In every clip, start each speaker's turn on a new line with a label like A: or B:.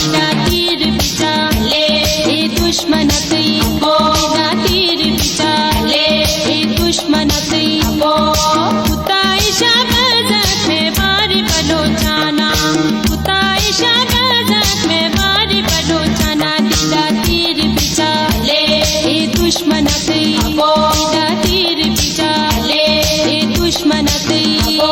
A: तेरा तीर बिचाले ए दुश्मनती हो तेरा तीर बिचाले ए दुश्मनती हो उताई शाबाजत में बारी बलोचाना उताई शाबाजत में बारी बलोचाना तेरा तीर बिचाले ए दुश्मनती हो तेरा तीर बिचाले ए दुश्मनती हो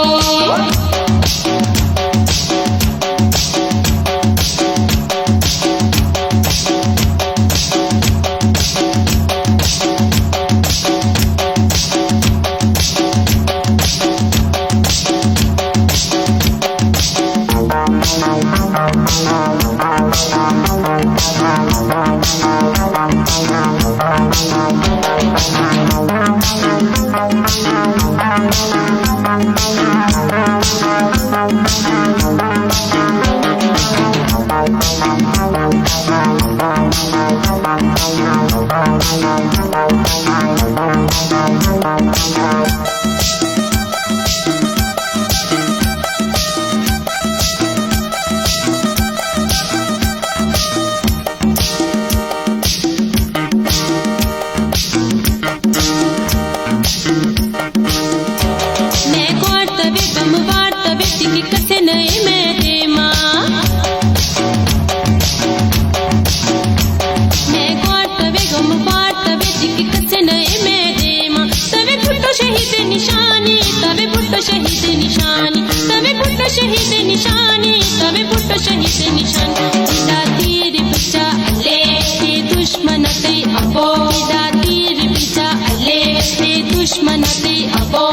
A: शहीद निशानी तवे पुट शहीद निशानी तेरा तीर बिचाले ए दुश्मनती अबो तेरा तीर बिचाले ए दुश्मनती अबो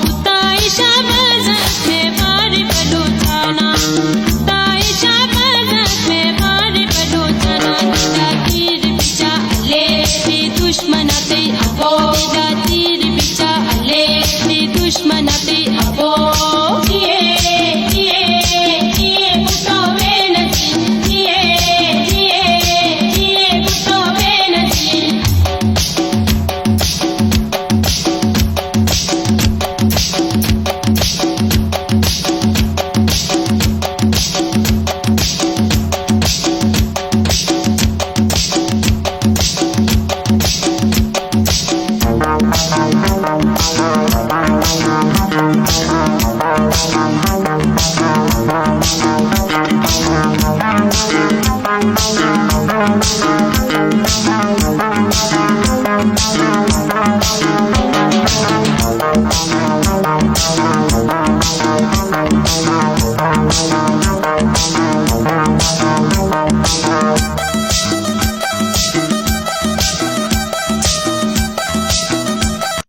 A: उताई शाबाजत में बारी बलोचाना उताई शाबाजत में बारी बलोचाना तेरा तीर बिचाले ए दुश्मनती अबो तेरा तीर बिचाले ए दुश्मनती अबो
B: Bye.